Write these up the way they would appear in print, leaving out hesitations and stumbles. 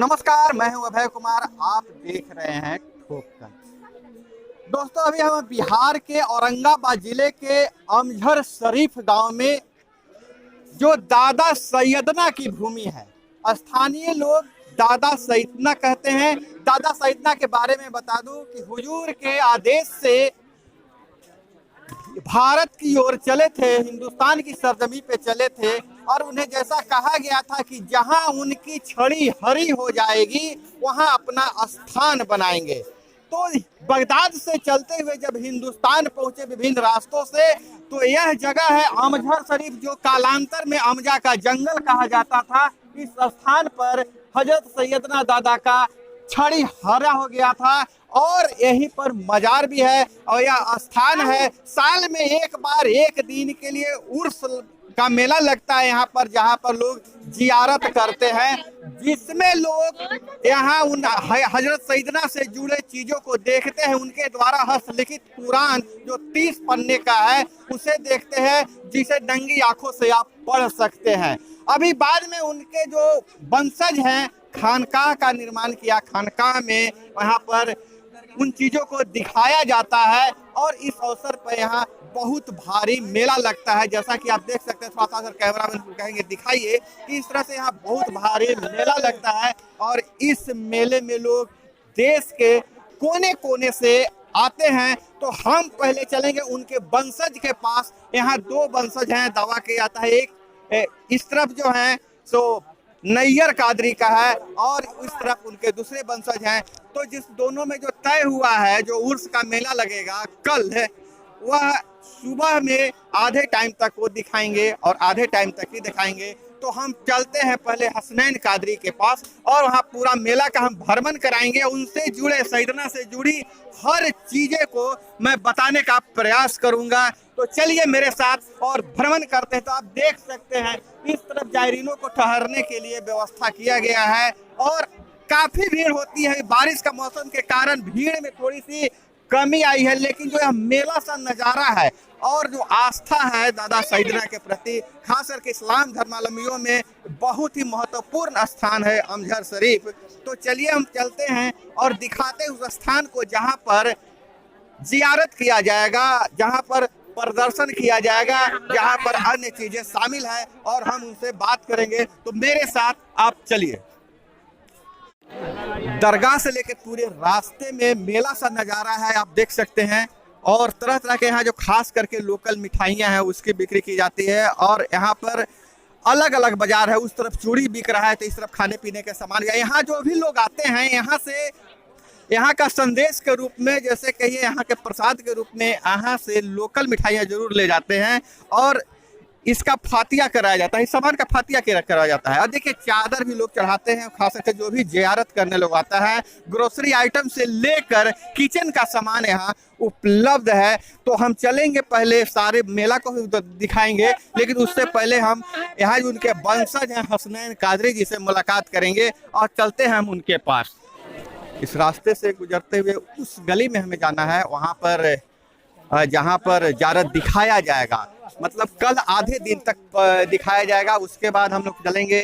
नमस्कार, मैं हूं अभय कुमार। आप देख रहे हैं ठोकर। दोस्तों, अभी हम बिहार के औरंगाबाद जिले के अमझर शरीफ गांव में जो दादा सैयदना की भूमि है, स्थानीय लोग दादा सैयदना कहते हैं। दादा सैयदना के बारे में बता दूं कि हुजूर के आदेश से भारत की ओर चले थे, हिंदुस्तान की सरजमी पे चले थे और उन्हें जैसा कहा गया था कि जहां उनकी छड़ी हरी हो जाएगी वहां अपना स्थान बनाएंगे। तो बगदाद से चलते हुए जब हिंदुस्तान पहुंचे विभिन्न रास्तों से, तो यह जगह है अमझर शरीफ, जो कालांतर में अमजा का जंगल कहा जाता था। इस स्थान पर हजरत सैयदना दादा का छड़ी हरा हो गया था और यहीं पर मजार भी है और यह स्थान है। साल में एक बार एक दिन के लिए उर्स का मेला लगता है यहाँ पर, जहाँ पर लोग जियारत करते हैं, जिसमें लोग यहाँ उन हजरत सैयदना से जुड़े चीजों को देखते हैं। उनके द्वारा हस्तलिखित कुरान जो 30 पन्ने का है उसे देखते हैं, जिसे नंगी आंखों से आप पढ़ सकते हैं। अभी बाद में उनके जो वंशज हैं, खानकाह का निर्माण किया। खानकाह में वहाँ पर उन चीजों को दिखाया जाता है और इस अवसर पर यहाँ बहुत भारी मेला लगता है। जैसा कि आप देख सकते हैं, थोड़ा सा अगर कैमरामैन को कहेंगे दिखाइए कि इस तरह से यहाँ बहुत भारी मेला लगता है और इस मेले में लोग देश के कोने कोने से आते हैं। तो हम पहले चलेंगे उनके वंशज के पास। यहाँ 2 वंशज हैं, दावा किया जाता है। एक इस तरफ जो है सो नैयर कादरी का है और इस तरफ उनके दूसरे वंशज हैं। तो जिस दोनों में जो तय हुआ है, जो उर्स का मेला लगेगा कल है, वह सुबह में आधे टाइम तक वो दिखाएंगे और आधे टाइम तक ही दिखाएंगे। तो हम चलते हैं पहले हसनैन कादरी के पास और वहाँ पूरा मेला का हम भ्रमण कराएंगे। उनसे जुड़े, सैयदना से जुड़ी हर चीजें को मैं बताने का प्रयास करूंगा। तो चलिए मेरे साथ और भ्रमण करते हैं। तो आप देख सकते हैं इस तरफ जायरीनों को ठहरने के लिए व्यवस्था किया गया है और काफी भीड़ होती है। बारिश का मौसम के कारण भीड़ में थोड़ी सी कमी आई है, लेकिन जो यह मेला सा नजारा है और जो आस्था है दादा सैयदना के प्रति, खास करके इस्लाम धर्मावलंबियों में बहुत ही महत्वपूर्ण स्थान है अमझर शरीफ। तो चलिए हम चलते हैं और दिखाते हैं उस स्थान को जहां पर जियारत किया जाएगा, जहां पर प्रदर्शन किया जाएगा, जहां पर अन्य चीजें शामिल है और हम उनसे बात करेंगे। तो मेरे साथ आप चलिए। दरगाह से लेकर पूरे रास्ते में मेला सा नजारा है, आप देख सकते हैं। और तरह तरह के यहाँ जो खास करके लोकल मिठाइयाँ हैं उसकी बिक्री की जाती है और यहाँ पर अलग अलग बाजार है। उस तरफ चूड़ी बिक रहा है तो इस तरफ खाने पीने के सामान। यहाँ जो भी लोग आते हैं, यहाँ से यहाँ का संदेश के रूप में, जैसे कहिए यहाँ के प्रसाद के रूप में, यहाँ से लोकल मिठाइयाँ जरूर ले जाते हैं और इसका फातिया कराया जाता है। इस सामान का फातिया कराया जाता है। और देखिए चादर भी लोग चढ़ाते हैं, खास करके जो भी जियारत करने लोग आता है। ग्रोसरी आइटम से लेकर किचन का सामान यहाँ उपलब्ध है। तो हम चलेंगे, पहले सारे मेला को दिखाएंगे, लेकिन उससे पहले हम यहाँ जो उनके वंशज हैं हसनैन कादरी जी से मुलाकात करेंगे और चलते हैं हम उनके पास। इस रास्ते से गुजरते हुए उस गली में हमें जाना है, वहाँ पर जहाँ पर जियारत दिखाया जाएगा, मतलब कल आधे दिन तक दिखाया जाएगा। उसके बाद हम लोग चलेंगे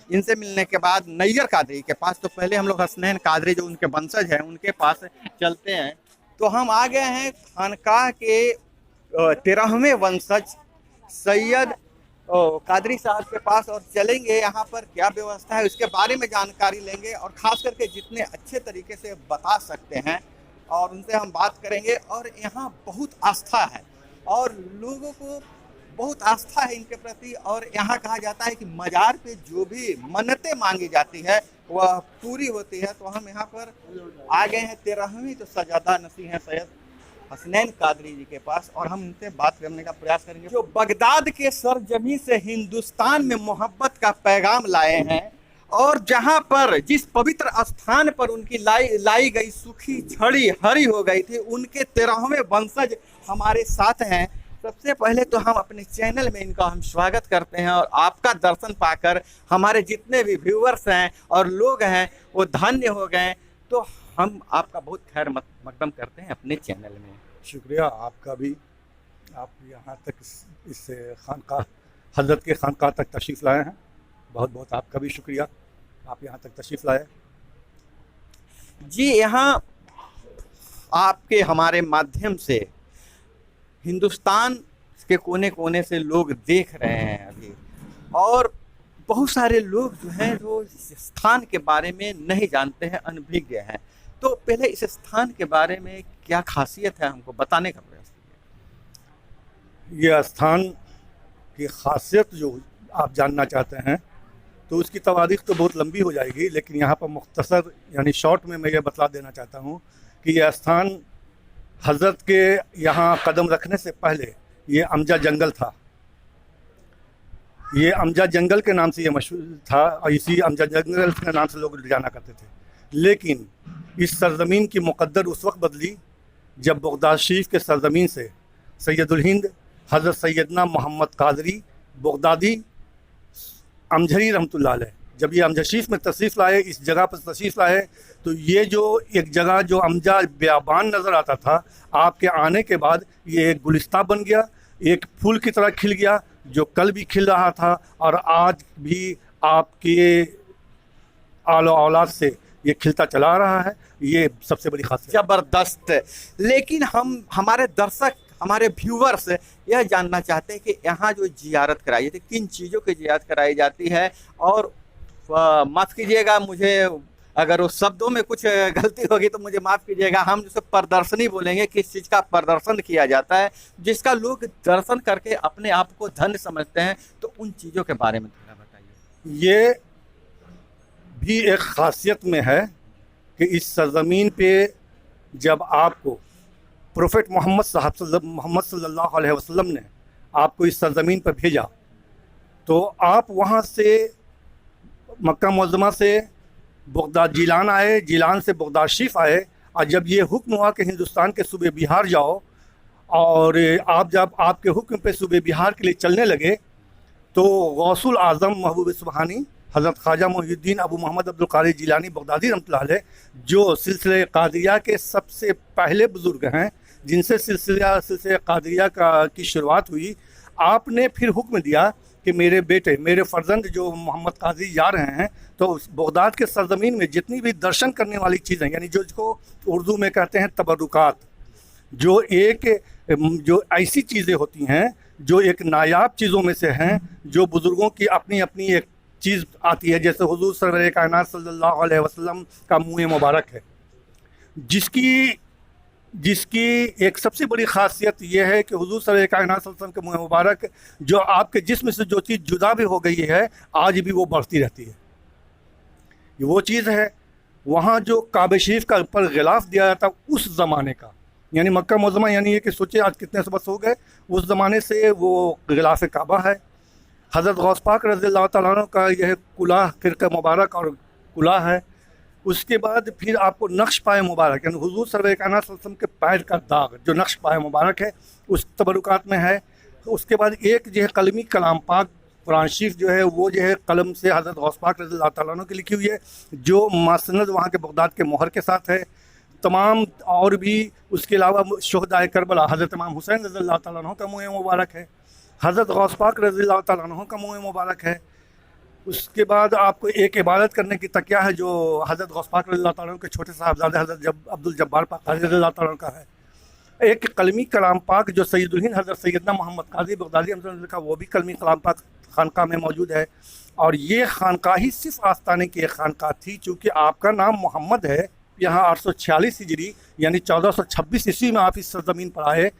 इनसे मिलने के बाद नैयर कादरी के पास। तो पहले हम लोग हसनैन कादरी जो उनके वंशज हैं उनके पास चलते हैं। तो हम आ गए हैं खानकाह के 13वें वंशज सैयद कादरी साहब के पास और चलेंगे यहाँ पर क्या व्यवस्था है उसके बारे में जानकारी लेंगे और खास करके जितने अच्छे तरीके से बता सकते हैं और उनसे हम बात करेंगे। और यहाँ बहुत आस्था है और लोगों को बहुत आस्था है इनके प्रति और यहाँ कहा जाता है कि मजार पे जो भी मन्नतें मांगी जाती है वह पूरी होती है। तो हम यहाँ पर आ गए हैं 13वीं तो सजादा नसीह हैं सैयद हसनैन कादरी जी के पास और हम उनसे बात करने का प्रयास करेंगे, जो बगदाद के सरजमी से हिंदुस्तान में मोहब्बत का पैगाम लाए हैं और जहां पर जिस पवित्र स्थान पर उनकी लाई गई सूखी छड़ी हरी हो गई थी, उनके 13वें वंशज हमारे साथ हैं। सबसे पहले तो हम अपने चैनल में इनका हम स्वागत करते हैं और आपका दर्शन पाकर हमारे जितने भी व्यूवर्स हैं और लोग हैं वो धन्य हो गए। तो हम आपका बहुत खैर मकदम करते हैं अपने चैनल में। शुक्रिया आपका भी। आप यहाँ तक इस खानकाह हज़रत के खानकाह तक तशरीफ़ लाए हैं, बहुत बहुत आपका भी शुक्रिया। आप यहाँ तक तशरीफ़ लाए जी, यहाँ आपके हमारे माध्यम से हिंदुस्तान के कोने कोने से लोग देख रहे हैं अभी, और बहुत सारे लोग जो हैं जो इस स्थान के बारे में नहीं जानते हैं, अनभिज्ञ हैं। तो पहले इस स्थान के बारे में क्या खासियत है, हमको बताने का प्रयास कीजिए। ये स्थान की खासियत जो आप जानना चाहते हैं तो उसकी तवारीख तो बहुत लंबी हो जाएगी, लेकिन यहाँ पर मुख्तसर यानी शॉर्ट में मैं ये बतला देना चाहता हूँ कि यह स्थान हज़रत के यहाँ कदम रखने से पहले ये अमजा जंगल था। ये अमजा जंगल के नाम से ये मशहूर था और इसी अमजा जंगल के नाम से लोग जाना करते थे। लेकिन इस सरज़मीन की मुक़द्दर उस वक्त बदली जब बगदाद शरीफ के सरज़मीन से सैयदुल हिंद हज़रत सैयदना मोहम्मद कादरी बगदादी अमझरी रहमतुल्लाह अलैह जब ये अमजा शरीफ में तशरीफ़ लाए, इस जगह पर तशरीफ़ लाए, तो ये जो एक जगह जो अमजा बियाबान नज़र आता था, आपके आने के बाद ये एक गुलिस्ता बन गया, एक फूल की तरह खिल गया, जो कल भी खिल रहा था और आज भी आपके आलो औलाद से ये खिलता चला रहा है। ये सबसे बड़ी खासियत। जबरदस्त। लेकिन हम हमारे दर्शक, हमारे व्यूवर्स यह जानना चाहते हैं कि यहाँ जो जियारत कराई जाती है, किन चीज़ों की जियारत कराई जाती है, और माफ़ कीजिएगा मुझे अगर उस शब्दों में कुछ गलती होगी तो मुझे माफ़ कीजिएगा। हम जिसे प्रदर्शनी बोलेंगे, किस चीज़ का प्रदर्शन किया जाता है जिसका लोग दर्शन करके अपने आप को धन्य समझते हैं, तो उन चीज़ों के बारे में थोड़ा बताइए। ये भी एक खासियत में है कि इस सरज़मीन पे जब आपको प्रोफेट मोहम्मद सल्लल्लाहु अलैहि वसल्लम ने आपको इस सरज़मीन पर भेजा, तो आप वहाँ से मक्का मुअज़्ज़मा से बगदाद जिलान आए, जिलान से बगदाद शरीफ आए, और जब ये हुक्म हुआ कि हिंदुस्तान के सूबे बिहार जाओ, और आप जब आपके हुक्म पे सूबे बिहार के लिए चलने लगे, तो गौसुल आज़म महबूब सुबहानी हज़रत ख्वाजा मोहिउद्दीन अबू मोहम्मद अब्दुल क़ादिर जिलानी बगदादी रहमतुल्लाह अलैह, जो सिलसिले कादिरिया के सबसे पहले बुज़ुर्ग हैं, जिनसे सिलसिले कादिरिया की शुरुआत हुई, आपने फिर हुक्म दिया कि मेरे बेटे, मेरे फ़र्जंद जो मोहम्मद कादरी जा रहे हैं, तो बगदाद के सरज़मीन में जितनी भी दर्शन करने वाली चीज़ें, यानी जो इसको उर्दू में कहते हैं तबरुकात, जो ऐसी चीज़ें होती हैं जो एक नायाब चीज़ों में से हैं, जो बुज़ुर्गों की अपनी अपनी एक चीज़ आती है, जैसे हुज़ूर सरवर कायनात सल्लल्लाहु अलैहि वसल्लम का मुँह मुबारक है, जिसकी एक सबसे बड़ी ख़ासियत यह है कि हुज़ूर सरवर कायनात सल्लल्लाहु अलैहि वसल्लम के मुँह मुबारक जो आपके जिस्म से जो चीज़ जुदा भी हो गई है, आज भी वो बढ़ती रहती है। वो चीज़ है वहाँ जो काबे शरीफ का ऊपर गिलाफ दिया जाता उस ज़माने का, यानी मक्का मुअज़्ज़मा, यानी ये कि सोचे आज कितने बरस हो गए, उस ज़माने से वो गिलाफ काबा है। हज़रत गौस पाक रज़ियल्लाहु तआला अन्हु का यह कुलाह खिरका मुबारक और कुलाह है। उसके बाद फिर आपको नक्श पाए मुबारक, यानी हुज़ूर सल्लल्लाहु अलैहि वसल्लम के पैर का दाग जो नक्श पाए मुबारक है, उस तबरुकात में है। उसके बाद एक जो है कलमी कलाम पाक कुरान शरीफ जो है, वो जो है कलम से हज़रत गौस पाक रज़ियल्लाहु तआला अन्हु की लिखी हुई है, जो मसनद वहाँ के बगदाद के मोहर के साथ है। तमाम और भी उसके अलावा शुहदाए करबला हज़रत इमाम हुसैन रज़ियल्लाहु तआला अन्हु का मुँह मुबारक है, हज़रत गौस पाक रज़ियल्लाहु तआला अन्हु का मुँह मुबारक है। उसके बाद आपको एक इबादत करने की तकिया है जो हज़रत गौस पाक रज़ियल्लाहु तआला अन्हु के छोटे साहबज़ादे हज़रत अब्दुल जब्बार पाक रज़ियल्लाहु तआला अन्हु का है। एक कलमी कलाम पाक जो सैयदुल हिंद हज़रत सैयदना मोहम्मद कादरी बगदादी का, वो भी कलमी कलाम पाक खानका में मौजूद है। और ये खानका ही सिर्फ आस्ताने की एक खानका थी, चूँकि आपका नाम मोहम्मद है। यहाँ 846 हिजरी यानी 1426 ईस्वी में आप इस सरज़मीन पर आए,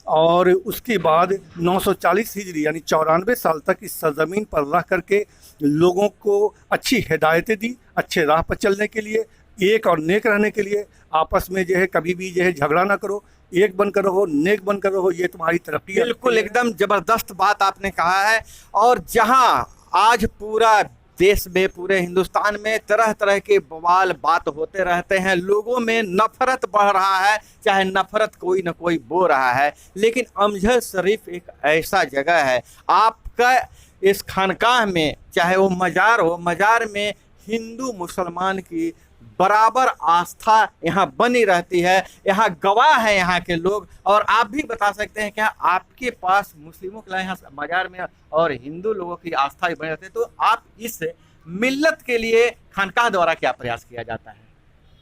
और उसके बाद 940 हिजरी यानी 94 साल तक इस सरज़मीन पर रह करके लोगों को अच्छी हिदायतें दी, अच्छे राह पर चलने के लिए, एक और नेक रहने के लिए। आपस में जो है कभी भी जो है झगड़ा ना करो, एक बनकर रहो, नेक बनकर रहो, ये तुम्हारी तरक्की है। बिल्कुल, एकदम ज़बरदस्त बात आपने कहा है। और जहां आज पूरा देश में, पूरे हिंदुस्तान में तरह तरह के बवाल बात होते रहते हैं, लोगों में नफरत बढ़ रहा है, चाहे नफरत कोई न कोई बो रहा है, लेकिन अमजद शरीफ एक ऐसा जगह है, आपका इस खानकाह में चाहे वो मज़ार हो, मज़ार में हिंदू मुसलमान की बराबर आस्था यहाँ बनी रहती है। यहाँ गवाह है यहाँ के लोग, और आप भी बता सकते हैं क्या आपके पास मुस्लिमों के यहाँ मज़ार में और हिंदू लोगों की आस्था भी बनी रहती है, तो आप इस मिल्लत के लिए खानकाह द्वारा क्या प्रयास किया जाता है?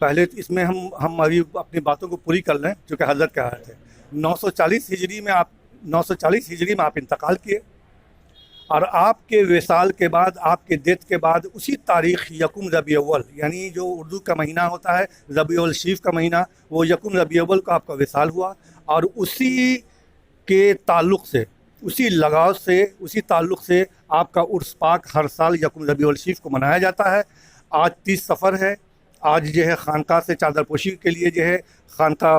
पहले तो इसमें हम अभी अपनी बातों को पूरी कर लें, जो कि हज़रत कह रहे थे। 940 हिजरी में आप इंतकाल किए, और आपके विसाल के बाद, आपके डेथ के बाद उसी तारीख़ यकुम रबी अव्वल, यानी जो उर्दू का महीना होता है रबीउल शरीफ का महीना, वो यकुम रबी अव्वल को आपका विसाल हुआ। और उसी के ताल्लुक़ से, उसी लगाव से, उसी ताल्लुक़ से आपका उर्स पाक हर साल यकुम रबीउल शरीफ को मनाया जाता है। आज 30 सफ़र है। आज जो है खानका से चादरपोशी के लिए जो है खानका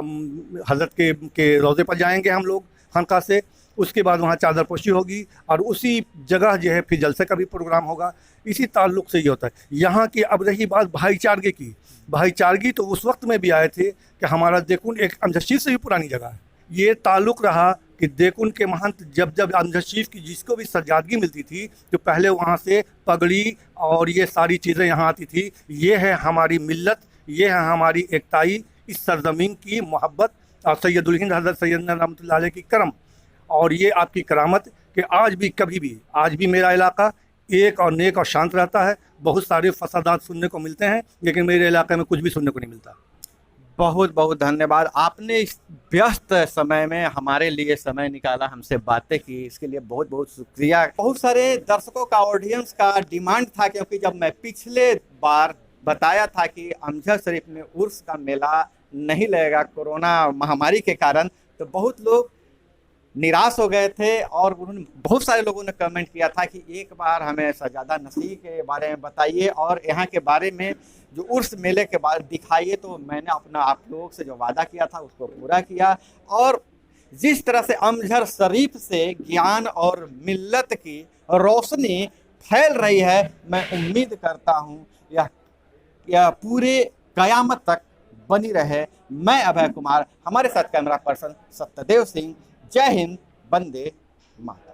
हज़रत के रोज़े पर जाएंगे हम लोग खानका से। उसके बाद वहाँ चादरपोशी होगी और उसी जगह जो है फिर जलसे का भी प्रोग्राम होगा। इसी ताल्लुक़ से ये होता है। यहाँ की अब रही बात भाईचारगी की, भाईचारगी तो उस वक्त में भी आए थे कि हमारा देकुन एक अमजद शरीफ से भी पुरानी जगह है। ये ताल्लुक़ रहा कि देकुन के महंत जब अमजद शरीफ की जिसको भी सजादगी मिलती थी तो पहले वहाँ से पगड़ी और ये सारी चीज़ें यहाँ आती थी। ये है हमारी मिल्लत, ये है हमारी एकताई, इस सरज़मीन की मोहब्बत और सैयदुल हिंद हज़रत सैयदना रहमतुल्लाह अलैह की करम, और ये आपकी करामत कि आज भी कभी भी, आज भी मेरा इलाका एक और नेक और शांत रहता है। बहुत सारे फसादात सुनने को मिलते हैं, लेकिन मेरे इलाके में कुछ भी सुनने को नहीं मिलता। बहुत बहुत धन्यवाद, आपने इस व्यस्त समय में हमारे लिए समय निकाला, हमसे बातें की, इसके लिए बहुत बहुत शुक्रिया। बहुत सारे दर्शकों का, ऑडियंस का डिमांड था, क्योंकि जब मैं पिछले बार बताया था कि अमजद शरीफ में उर्स का मेला नहीं लगेगा कोरोना महामारी के कारण, तो बहुत लोग निराश हो गए थे। और उन्होंने, बहुत सारे लोगों ने कमेंट किया था कि एक बार हमें सजादा नसीह के बारे में बताइए और यहाँ के बारे में जो उर्स मेले के बारे दिखाइए। तो मैंने अपना आप लोगों से जो वादा किया था उसको पूरा किया। और जिस तरह से अमजद शरीफ से ज्ञान और मिल्लत की रोशनी फैल रही है, मैं उम्मीद करता हूँ यह पूरे क़यामत तक बनी रहे। मैं अभय कुमार, हमारे साथ कैमरा पर्सन सत्यदेव सिंह। जय हिंद, वंदे मातरम।